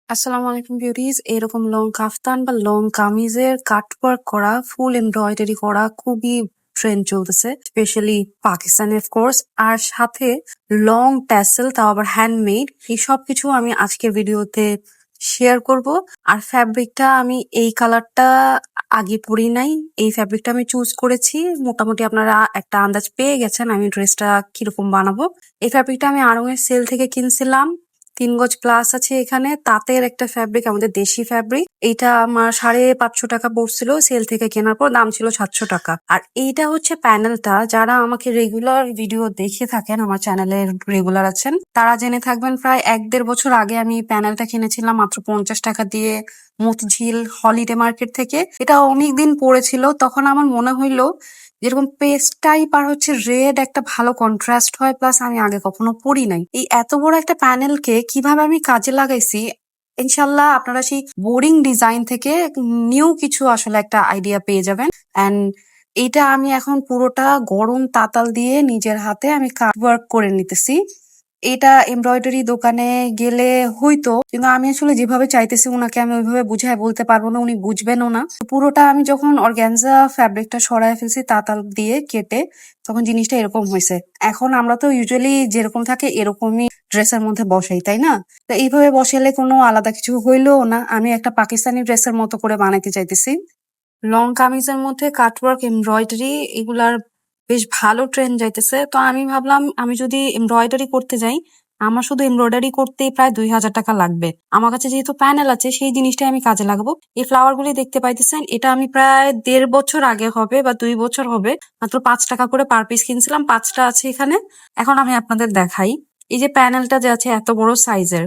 আসসালামু আলাইকুম বিউটিজ। এরকম লং কাফতান বা লং কামিজের কাটওয়ার্ক করা, ফুল এমব্রয়ডারি করা খুবই ট্রেন্ড চলতেছে, স্পেশালি পাকিস্তানে অফকোর্স। আর সাথে লং ট্যাসেল, তাও আবার হ্যান্ডমেড। এই সব কিছু আমি আজকের ভিডিওতে শেয়ার করব। আর ফ্যাব্রিকটা আমি এই কালারটা আগে পরি নাই, এই ফ্যাব্রিকটা আমি চুজ করেছি। মোটামুটি আপনারা একটা আন্দাজ পেয়ে গেছেন আমি ড্রেসটা কিরকম বানাবো। এই ফ্যাব্রিকটা আমি আড়ং-এর সেল থেকে কিনছিলাম। 3 গজ প্লাস আছে এখানে। তাঁতের একটা ফ্যাব্রিক, আমাদের দেশি ফ্যাব্রিক। এইটা আমার 550 টাকা পড়ছিল সেল থেকে কেনার পর, দাম ছিল 700 টাকা। আর এইটা হচ্ছে প্যানেলটা। যারা আমাকে রেগুলার ভিডিও দেখে থাকেন, আমার চ্যানেলে রেগুলার আছেন, তারা জেনে থাকবেন প্রায় 1-1.5 বছর আগে আমি প্যানেলটা কিনেছিলাম মাত্র 50 টাকা দিয়ে মতিঝিল হলিডে মার্কেট থেকে। এটা অনেকদিন পড়েছিল, তখন আমার মনে হইলো যেরকম পেস্ট টাইপ আর হচ্ছে রেড একটা ভালো কন্ট্রাস্ট হয়, প্লাস আমি আগে কখনো পরি নাই। এই এত বড় একটা প্যানেলকে কিভাবে আমি কাজে লাগাইছি, ইনশাল্লাহ আপনারা সেই বোরিং ডিজাইন থেকে নিউ কিছু আসলে একটা আইডিয়া পেয়ে যাবেন। অ্যান্ড এইটা আমি এখন পুরোটা গরম তাতাল দিয়ে নিজের হাতে আমি কাট ওয়ার্ক করে নিতেছি। এটা এমব্রয়ডারি দোকানে গেলে হইতো, কিন্তু আমি আসলে যেভাবে চাইতেছি উনাকে আমি ওইভাবে বুঝায় বলতে পারবো না, উনি বুঝবেনও না। পুরোটা আমি যখন অর্গ্যানজা ফ্যাব্রিকটা সরায় ফেলছি তাতাল দিয়ে কেটে, তখন জিনিসটা এরকম হয়েছে। এখন আমরা তো ইউজুয়ালি যেরকম থাকে এরকমই ড্রেসের মধ্যে বসাই, তাই না? তো এইভাবে বসালে কোনো আলাদা কিছু হইলেও না, আমি একটা পাকিস্তানি ড্রেসের মতো করে বানাইতে চাইতেছি। লং কামিজের মধ্যে কাটওয়ার্ক এমব্রয়ডারি এগুলার বেশ ভালো ট্রেন্ড যাইতেছে। তো আমি ভাবলাম আমি যদি এমব্রয়ডারি করতে যাই, আমার শুধু এমব্রয়ডারি করতেই প্রায় 2000 টাকা লাগবে। আমার কাছে যেহেতু প্যানেল আছে, সেই জিনিসটাই আমি কাজে লাগাবো। এই ফ্লাওয়ার গুলি দেখতে পাইতেছেন, এটা আমি প্রায় 1.5 বছর আগে হবে বা 2 বছর হবে, মাত্র 5 টাকা করে পার পিস কিনছিলাম। 5টা আছে এখানে। এখন আমি আপনাদের দেখাই, এই যে প্যানেলটা যে আছে এত বড় সাইজের,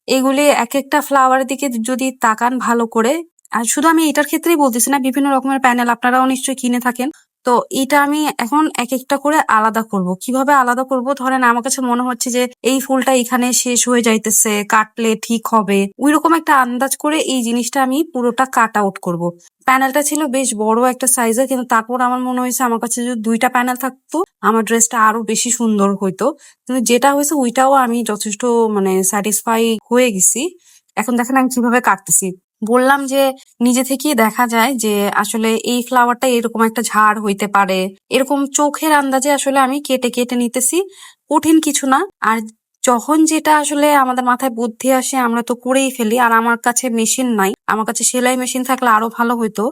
এগুলি এক একটা ফ্লাওয়ারের দিকে যদি তাকান ভালো করে, আর শুধু আমি এটার ক্ষেত্রেই বলতেছি না, বিভিন্ন রকমের প্যানেল আপনারাও নিশ্চয়ই কিনে থাকেন। তো এটা আমি এখন এক একটা করে আলাদা করব। কিভাবে আলাদা করব, ধরেন আমার কাছে মনে হচ্ছে যে এই ফুলটা এখানে শেষ হয়ে যাইতেছে, কাটলে ঠিক হবে, ওইরকম একটা আন্দাজ করে এই জিনিসটা আমি পুরোটা কাট আউট করব। প্যানেলটা ছিল বেশ বড় একটা সাইজের, কিন্তু তারপর আমার মনে হয়েছে আমার কাছে যদি 2টা প্যানেল থাকতো আমার ড্রেসটা আরো বেশি সুন্দর হইতো। কিন্তু যেটা হয়েছে ওইটাও আমি যথেষ্ট স্যাটিসফাই হয়ে গেছি। এখন দেখেন আমি কিভাবে কাটতেছি। বললাম যে নিজে থেকেই দেখা যায় যে আসলে এই ফ্লাওয়ারটা এরকম একটা ঝাড় হইতে পারে, এরকম চোখের আন্দাজে আসলে আমি কেটে কেটে নিতেছি। কঠিন কিছু না। আর যখন যেটা আসলে আমাদের মাথায় বুদ্ধি আসে আমরা তো করেই ফেলি। আর আমার কাছে মেশিন নাই, আমার কাছে সেলাই মেশিন থাকলে আরো ভালো হইতো।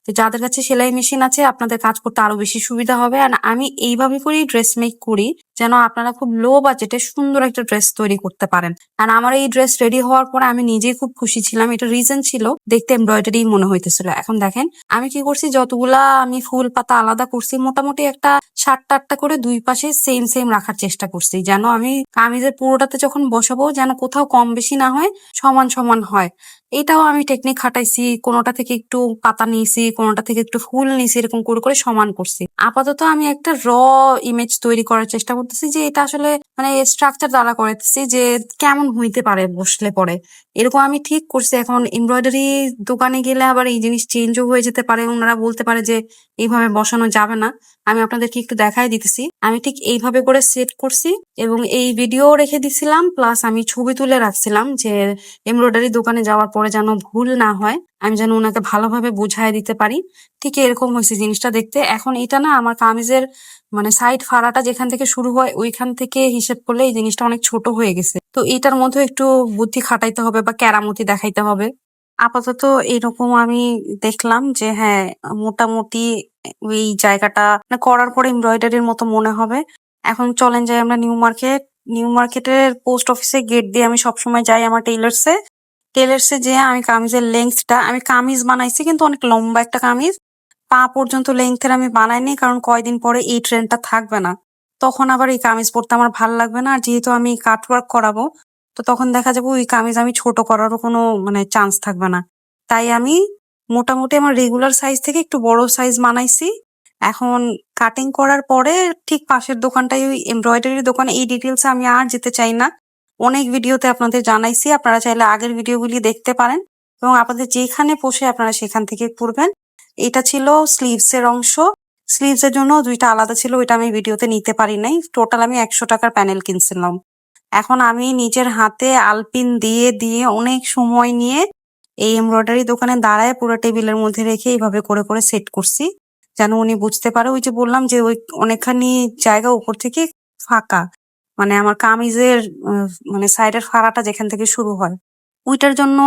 তো যাদের কাছে সেলাই মেশিন আছে আপনাদের কাজ করতে আরো বেশি সুবিধা হবে। আর আমি এইভাবে করেই ড্রেস মেক করি, যেন আপনারা খুব লো বাজেটে সুন্দর একটা ড্রেস তৈরি করতে পারেন। আর আমার এই ড্রেস রেডি হওয়ার পরে আমি নিজেই খুব খুশি ছিলাম। এটা রিজন ছিল, দেখতে এমব্রয়ডারি মনে হইতেছিল। এখন দেখেন আমি কি করছি, যতগুলা আমি ফুল পাতা আলাদা করছি, মোটামুটি একটা 7টা-8টা করে দুই পাশে সেম সেম রাখার চেষ্টা করছি, যেন আমি কামিজের পুরোটাতে যখন বসাবো যেন কোথাও কম বেশি না হয়, সমান সমান হয়। এটাও আমি টেকনিক খাটাইছি, কোনোটা থেকে একটু পাতা নিয়েছি, কোনোটা থেকে একটু ফুল নিয়েছি, এরকম করে করে সমান করছি। আপাতত আমি একটা ইমেজ তৈরি করার চেষ্টা করতেছি, যে এটা আসলে স্ট্রাকচার দ্বারা করতেছি যে কেমন হইতে পারে বসলে পরে। এরকম আমি ঠিক করছি। এখন এমব্রয়ডারি দোকানে গেলে আবার এই জিনিস চেঞ্জও হয়ে যেতে পারে, ওনারা বলতে পারে যে এইভাবে বসানো যাবে না। আমি আপনাদেরকে একটু দেখাই দিতেছি, আমি ঠিক এইভাবে করে সেট করছি এবং এই ভিডিও রেখে দিছিলাম, প্লাস আমি ছবি তুলে রাখছিলাম যে এমব্রয়ডারি দোকানে যাওয়ার পরে যেন ভুল না হয়, আমি যেন ওনাকে ভালোভাবে বুঝাই দিতে পারি। ঠিক এরকম হয়েছে জিনিসটা দেখতে। এখন এটা না আমার কামিজের সাইড ফাড়াটা যেখান থেকে শুরু হয় ওইখান থেকে হিসেব করলে এই জিনিসটা অনেক ছোট হয়ে গেছে। তো এটার মধ্যে একটু বুদ্ধি খাটাইতে হবে বা কেরামতি দেখাইতে হবে। আপাতত এরকম আমি দেখলাম যে হ্যাঁ, মোটামুটি এই জায়গাটা করার পরে এমব্রয়ডারির মতো মনে হবে। এখন চলেন যাই আমরা নিউ মার্কেট। নিউ মার্কেটের পোস্ট অফিসে গেট দিয়ে আমি সবসময় যাই আমার টেলার্সে যে আমি কামিজের লেন্থটা, আমি কামিজ বানাইছি কিন্তু অনেক লম্বা একটা কামিজ, পা পর্যন্ত লেন্থের আমি বানাইনি, কারণ কয়দিন পরে এই ট্রেন্ডটা থাকবে না, তখন আবার এই কামিজ পরতে আমার ভাল লাগবে না। আর যেহেতু আমি কাটওয়ার্ক করাবো, তো তখন দেখা যাবে ওই কামিজ আমি ছোট করারও কোনো চান্স থাকবে না। তাই আমি মোটামুটি আমার রেগুলার সাইজ থেকে একটু বড় সাইজ বানাইছি। এখন কাটিং করার পরে ঠিক পাশের দোকানটাই, ওই এমব্রয়ডারির দোকানে, এই ডিটেলস আমি আর যেতে চাই না। অনেক ভিডিওতে আপনাদের জানাইছি, আপনারা চাইলে আগের ভিডিওগুলি দেখতে পারেন এবং আপনাদের যেখানে পোষে আপনারা সেখান থেকে করবেন। এটা ছিল স্লিভস এর অংশ। স্লিভস এর জন্য 2টা আলাদা ছিল, ওইটা আমি ভিডিওতে নিতে পারি নাই। টোটাল আমি 100 টাকার প্যানেল কিনছিলাম। এখন আমি নিজের হাতে আলপিন দিয়ে দিয়ে অনেক সময় নিয়ে এই এমব্রয়ডারি দোকানে দাঁড়ায় পুরো টেবিলের মধ্যে রেখে এইভাবে করে করে সেট করছি, যেন উনি বুঝতে পারে। ওই যে বললাম যে ওই অনেকখানি জায়গা উপর থেকে ফাঁকা, মানে আমার কামিজের মানে সাইডের ফাড়াটা যেখান থেকে শুরু হয় ওইটার জন্য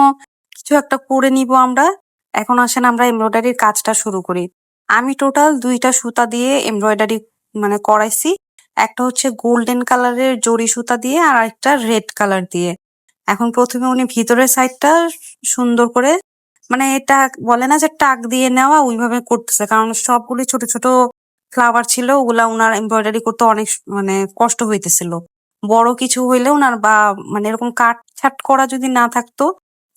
কিছু একটা করে নিব আমরা। এখন আসেন আমরা এমব্রয়ডারির কাজটা শুরু করি। আমি টোটাল 2টা সুতা দিয়ে এমব্রয়ডারি মানে করাইছি। একটা হচ্ছে গোল্ডেন কালারের জরি সুতা দিয়ে আর একটা রেড কালার দিয়ে। এখন প্রথমে উনি ভিতরের সাইডটা সুন্দর করে, মানে এটা বলে না যে টাক দিয়ে নেওয়া, ওইভাবে করতেছে, কারণ সবগুলি ছোট ছোট ফ্লাওয়ার ছিল, ওগুলা উনার এমব্রয়ডারি করতে অনেক মানে কষ্ট হইতেছিল। বড় কিছু হইলে উনার বা মানে এরকম কাট ছাট করা যদি না থাকতো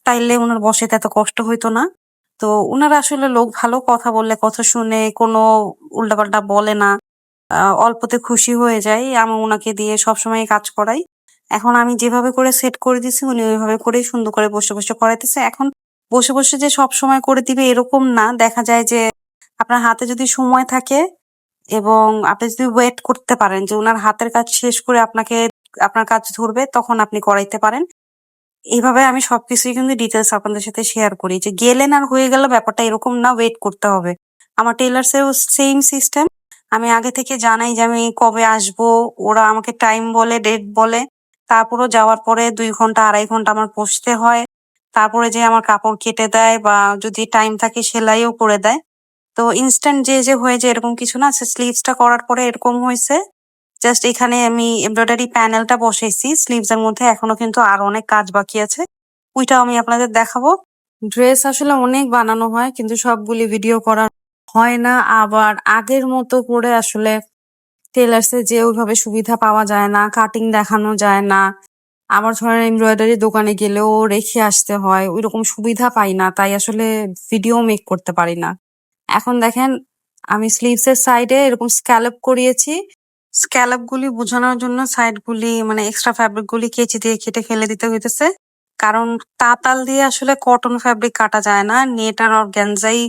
তাইলে উনার বসাতে এত কষ্ট হইতো না। তো উনারা আসলে লোক ভালো, কথা বললে কথা শুনে, কোনো উল্টাপাল্টা বলে না, অল্পতে খুশি হয়ে যায়। আমি উনাকে দিয়ে সবসময় কাজ করাই। এখন আমি যেভাবে করে সেট করে দিছি উনি ওইভাবে করেই সুন্দর করে বসে বসে করাইতেছে। এখন বসে বসে যে সব সময় করে দিবে এরকম না, দেখা যায় যে আপনার হাতে যদি সময় থাকে এবং আপনি যদি ওয়েট করতে পারেন যে উনার হাতের কাজ শেষ করে আপনাকে আপনার কাজ ধরবে, তখন আপনি করাইতে পারেন। এইভাবে আমি সবকিছুই কিন্তু ডিটেলস আপনাদের সাথে শেয়ার করি, যে গেলেন আর হয়ে গেল ব্যাপারটা এরকম না, ওয়েট করতে হবে। আমার টেলার্সেও সেম সিস্টেম। আমি আগে থেকে জানাই যে আমি কবে আসবো, ওরা আমাকে টাইম বলে, ডেট বলে, তারপরও যাওয়ার পরে 2 ঘন্টা 2.5 ঘন্টা আমার বসতে হয়। তারপরে যে আমার কাপড় কেটে দেয় বা যদি টাইম থাকে সেলাইও করে দেয়। তো ইনস্ট্যান্ট যে হয়ে যায় এরকম কিছু না। স্লিভসটা করার পরে এরকম হয়েছে। জাস্ট এখানে আমি এমব্রয়ডারি প্যানেলটা বসাইছি স্লিভস এর মধ্যে, এখনো কিন্তু আরো অনেক কাজ বাকি আছে, ওইটাও আমি আপনাদের দেখাবো। ড্রেস আসলে অনেক বানানো হয় কিন্তু সবগুলি ভিডিও করা হয় না, আবার আগের মতো করে আসলে টেলার্সে যে ওইভাবে সুবিধা পাওয়া যায় না, কাটিং দেখানো যায় না। আবার ধরেন এমব্রয়ডারি দোকানে গেলেও রেখে আসতে হয়, ওইরকম সুবিধা পাই না, তাই আসলে ভিডিও মেক করতে পারি না। এখন দেখেন আমি স্লিভস এর সাইডে এরকম স্ক্যালপ করিয়েছি। স্ক্যালপ গুলি বোঝানোর জন্য সাইড গুলি মানে এক্সট্রা ফ্যাব্রিক গুলি কেচি দিয়ে কেটে ফেলে দিতে হইতেছে, কারণ তাঁতাল দিয়ে আসলে কটন ফ্যাব্রিক কাটা যায় না, নেট আর অর্গানজাই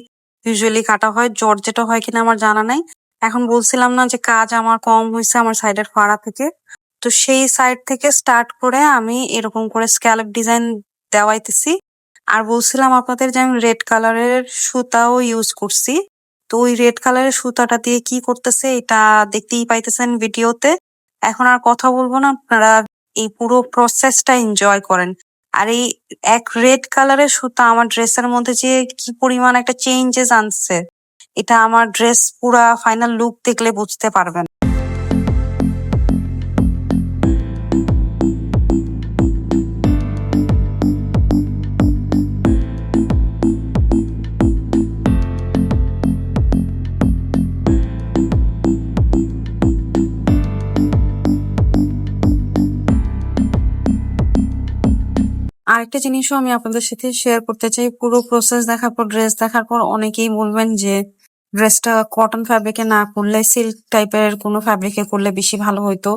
ইউজুয়ালি কাটা হয়। জর্জেটও হয় কিনা আমার জানা নাই। এখন বলছিলাম না যে কাজ আমার কম হয়েছে আমার সাইডের ফাড়া থেকে, তো সেই সাইড থেকে স্টার্ট করে আমি এরকম করে স্ক্যালপ ডিজাইন দেওয়াইতেছি। আর বলছিলাম আপনাদের যে আমি রেড কালারের সুতাও ইউজ করছি। তো ওই রেড কালারের সুতাটা দিয়ে কি করতেছে এটা দেখতেই পাইতেছেন ভিডিওতে। এখন আর কথা বলবো না, আপনারা এই পুরো প্রসেসটা এনজয় করেন। আর এই এক রেড কালারের সুতা আমার ড্রেসের মধ্যে যে কি পরিমাণ একটা চেঞ্জেস আনছে, এটা আমার ড্রেস পুরা ফাইনাল লুক দেখলে বুঝতে পারবেন। আরেকটা জিনিসও আমি আপনাদের সাথে শেয়ার করতে চাই। পুরো প্রসেস দেখার পর, ড্রেস দেখার পর অনেকেই বলবেন যে ড্রেসটা কটন ফ্যাব্রিকে না করলে সিল্ক টাইপের কোনো ফ্যাব্রিকে করলে বেশি ভালো হইতো।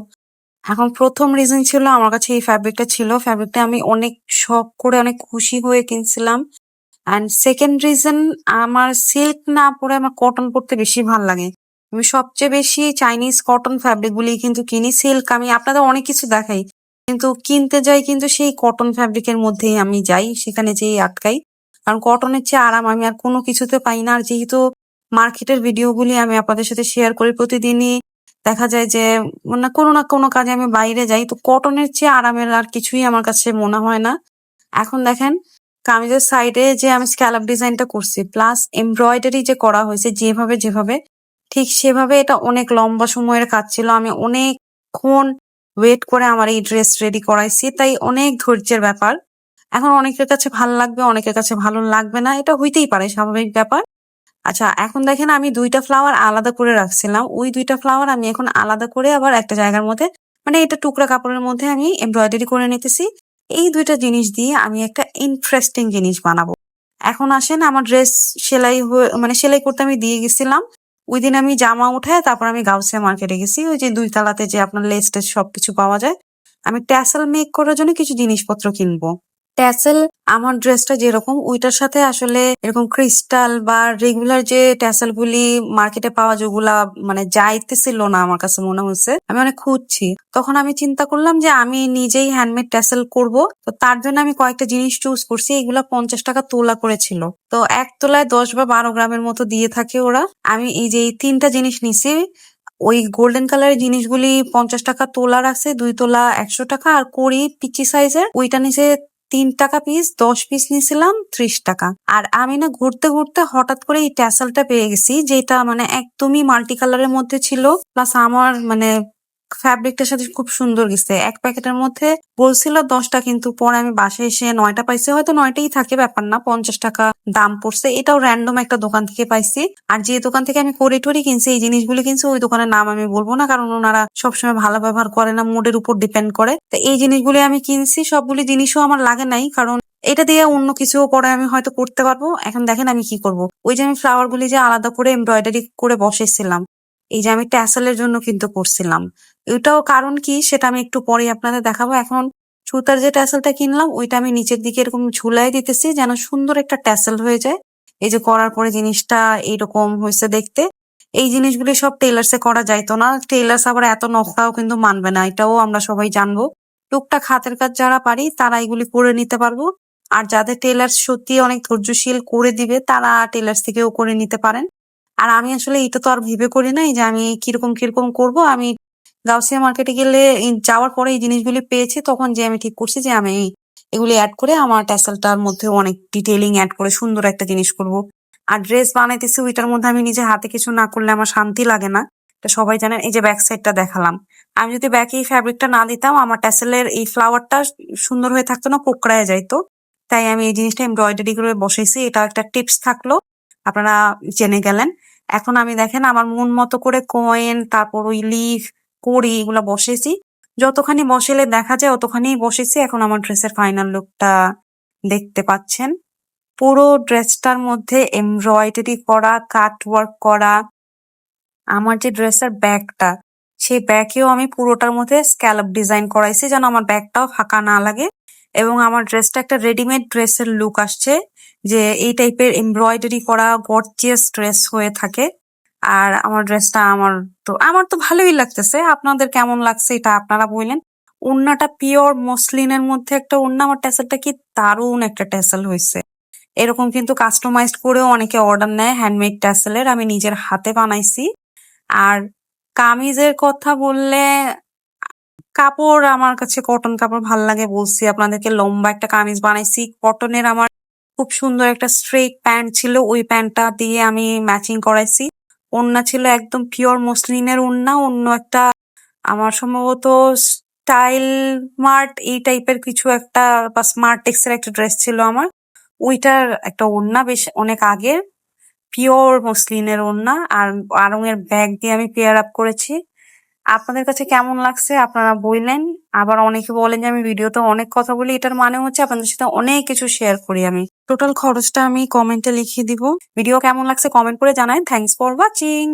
এখন প্রথম রিজন ছিল আমার কাছে এই ফ্যাব্রিকটা ছিল, ফ্যাব্রিকটা আমি অনেক শখ করে অনেক খুশি হয়ে কিনছিলাম। অ্যান্ড সেকেন্ড রিজন, আমার সিল্ক না পরে আমার কটন পরতে বেশি ভাল লাগে। আমি সবচেয়ে বেশি চাইনিজ কটন ফ্যাব্রিক গুলি কিন্তু কিনি। সিল্ক আমি আপনাদের অনেক কিছু দেখাই, কিন্তু কিনতে যাই কিন্তু সেই কটন ফ্যাব্রিকের মধ্যেই আমি যাই, সেখানে যেই আটকাই। কারণ কটনের চেয়ে আরাম আমি আর কোনো কিছুতে পাই না। আর যেহেতু মার্কেটের ভিডিওগুলি আমি আপনাদের সাথে শেয়ার করি প্রতিদিনই, দেখা যায় যে মানে কোনো না কোনো কাজে আমি বাইরে যাই, তো কটনের চেয়ে আরামের আর কিছুই আমার কাছে মনে হয় না। এখন দেখেন কামিজের সাইডে যে আমি স্ক্যালপ ডিজাইনটা করছি প্লাস এমব্রয়ডারি যে করা হয়েছে যেভাবে যেভাবে, ঠিক সেভাবে এটা অনেক লম্বা সময়ের কাজ ছিল। আমি অনেকক্ষণ ওয়েট করে আমার এই ড্রেস রেডি করাইছি, তাই অনেক ধৈর্যের ব্যাপার। এখন অনেকের কাছে ভালো লাগবে, অনেকের কাছে ভালো লাগবে না, এটা হইতেই পারে, স্বাভাবিক ব্যাপার। আচ্ছা এখন দেখেন আমি 2টা ফ্লাওয়ার আলাদা করে রাখছিলাম, ওই 2টা ফ্লাওয়ার আমি এখন আলাদা করে আবার একটা জায়গার মধ্যে, মানে এটা টুকরা কাপড়ের মধ্যে আমি এমব্রয়ডারি করে নিতেছি। এই 2টা জিনিস দিয়ে আমি একটা ইন্টারেস্টিং জিনিস বানাবো। এখন আসেন আমার ড্রেস সেলাই মানে সেলাই করতে আমি দিয়ে গেছিলাম। ওই দিন আমি জামা উঠায় তারপর আমি গাউসিয়া মার্কেটে গেছি, ওই যে 2 তালাতে যে আপনার লেস টেস সবকিছু পাওয়া যায়। আমি ট্যাসেল মেক করার জন্য কিছু জিনিসপত্র কিনবো। ট্যাসেল আমার ড্রেসটা যেরকম ওইটার সাথে আসলে এরকম ক্রিস্টাল বা রেগুলার যে ট্যাসেল গুলি মার্কেটে পাওয়া যেগুলা মানে যাইতেছিল না আমার কাছে মনে হচ্ছে, আমি অনেক খুঁজছি। তখন আমি চিন্তা করলাম যে আমি নিজেই হ্যান্ডমেড ট্যাসেল করব। তো তার জন্য আমি কয়েকটা জিনিস চুজ করছি, এগুলা 50 টাকা তোলা করেছিল। তো এক তোলায় 10 বা 12 গ্রামের মতো দিয়ে থাকে ওরা। আমি এই যে এই 3টা জিনিস নিছি, ওই গোল্ডেন কালারের জিনিসগুলি 50 টাকা তোলা রাখছে, 2 তোলা 100 টাকা, আর কড়ি পিচি সাইজের ওইটা নিচে 3 টাকা পিস, 10 পিস নিয়েছিলাম 30 টাকা। আর আমি না ঘুরতে ঘুরতে হঠাৎ করে এই ট্যাসেলটা পেয়ে গেছি, যেটা মানে একদমই মাল্টি কালারের মধ্যে ছিল, প্লাস আমার মানে ফ্যাব্রিকটার সাথে খুব সুন্দর গেছে। এক প্যাকেটের মধ্যে বলছিল 10টা, কিন্তু পরে আমি বাসায় এসে 9টা পাইছি। হয়তো 9টাই থাকে, ব্যাপার না, 50 টাকা দাম পড়ছে। এটাও র্যান্ডম একটা দোকান থেকে পাইছি। আর যে দোকান থেকে আমি করে টরি কিনছি, এই জিনিসগুলো কিনছি, ওই দোকানের নাম আমি বলবো না, কারণ ওনারা সবসময় ভালো ব্যবহার করে না, মুডের উপর ডিপেন্ড করে। তো এই জিনিসগুলি আমি কিনছি, সবগুলি জিনিসও আমার লাগে নাই, কারণ এটা দিয়ে অন্য কিছুও পরে আমি হয়তো করতে পারবো। এখন দেখেন আমি কি করব। ওই যে আমি ফ্লাওয়ার গুলি যে আলাদা করে এমব্রয়ডারি করে বসেছিলাম, এই যে আমি ট্যাসেলের জন্য কিন্তু করছিলাম, এটাও কারণ কি সেটা আমি একটু পরে আপনাদের দেখাবো। এখন সুতার যে ট্যাসেলটা কিনলাম ওইটা আমি নিচের দিকে এরকম ঝুলাই দিতেছি, যেন সুন্দর একটা ট্যাসেল হয়ে যায়। এই যে করার পরে জিনিসটা এইরকম হয়েছে দেখতে। এই জিনিসগুলি সব টেইলার্সে করা যাইতো না, টেইলার্স আবার এত নকশাও কিন্তু মানবে না, এটাও আমরা সবাই জানবো। টুকটাক হাতের কাজ যারা পারি তারা এগুলি করে নিতে পারবো, আর যাদের টেইলার্স সত্যি অনেক ধৈর্যশীল করে দিবে তারা টেইলার্স থেকেও করে নিতে পারেন। আর আমি আসলে এটা তো আর ভেবে করি নাই যে আমি কিরকম কিরকম করব। আমি গাউসিয়া মার্কেটে গেলে যাওয়ার পরে এই জিনিসগুলি পেয়েছি, তখন যে আমি ঠিক করছি যে আমি এগুলি অ্যাড করে আমার ট্যাসেলটার মধ্যে অনেক ডিটেইলিং অ্যাড করে সুন্দর একটা জিনিস করব। আর ড্রেস বানাইতেছি ওইটার মধ্যে আমি নিজে হাতে কিছু না করলে আমার শান্তি লাগে না, এটা সবাই জানেন। এই যে ব্যাক সাইডটা দেখালাম, আমি যদি ব্যাকে এই ফ্যাব্রিকটা না দিতাম আমার ট্যাসেলের এই ফ্লাওয়ারটা সুন্দর হয়ে থাকতো না, কোঁকড়ায় যাইতো। তাই আমি এই জিনিসটা এমব্রয়ডারি করে বসাইছি, এটা একটা টিপস থাকলো, আপনারা জেনে গেলেন। এখন আমি দেখেন আমার মন মতো করে কয়েন, তারপর ওই লিফ, কড়ি এগুলা বসেছি। যতখানি বসালে দেখা যায় অতখানি বসেছি। এখন আমার ড্রেসের ফাইনাল লুকটা দেখতে পাচ্ছেন। পুরো ড্রেসটার মধ্যে এমব্রয়ডারি করা, কাট ওয়ার্ক করা। আমার যে ড্রেসের ব্যাগটা, সেই ব্যাগেও আমি পুরোটার মধ্যে স্ক্যালপ ডিজাইন করাইছি, যেন আমার ব্যাগটাও ফাঁকা না লাগে। এবং আমার ড্রেসটা একটা রেডিমেড ড্রেসের লুক আসছে, যে এই টাইপের এমব্রয়ডারি করা গর্জিয়াস ড্রেস হয়ে থাকে। আর আমার ড্রেসটা আমার তো ভালোই লাগতেছে। আপনাদের কেমন লাগছে এটা আপনারা বললেন। ওড়নাটা পিওর মসলিনের মধ্যে একটা ওড়না, আমার ট্যাসেলটা কি দারুণ একটা ট্যাসেল হয়েছে। এরকম কিন্তু কাস্টমাইজড করেও অনেকে অর্ডার নেয় হ্যান্ডমেড ট্যাসেলের, আমি নিজের হাতে বানাইছি। আর কামিজের কথা বললে, কাপড় আমার কাছে কটন কাপড় ভাল লাগে, বলছি আপনাদেরকে। লম্বা একটা কামিজ বানাইছি কটনের। আমার খুব সুন্দর একটা স্ট্রেট প্যান্ট ছিল, ওই প্যান্টটা দিয়ে আমি ম্যাচিং করাইছি। ওড়না ছিল একদম পিওর মসলিনের ওড়না, অন্য একটা আমার সম্ভবত স্টাইল মার্ট এই টাইপের কিছু একটা বা স্মার্ট টেক্সের একটা ড্রেস ছিল আমার, ওইটার একটা ওড়না, বেশ অনেক আগের, পিওর মসলিনের ওড়না। আর আড়ং-এর ব্যাগ দিয়ে আমি পেয়ার আপ করেছি। আপনাদের কাছে কেমন লাগছে আপনারা বললেন। আবার অনেকে বলেন যে আমি ভিডিওতে অনেক কথা বলি, এটার মানে হচ্ছে আপনাদের সাথে অনেক কিছু শেয়ার করি আমি। টোটাল খরচটা আমি কমেন্টে লিখিয়ে দিব। ভিডিও কেমন লাগছে কমেন্ট করে জানাই। Thanks for watching.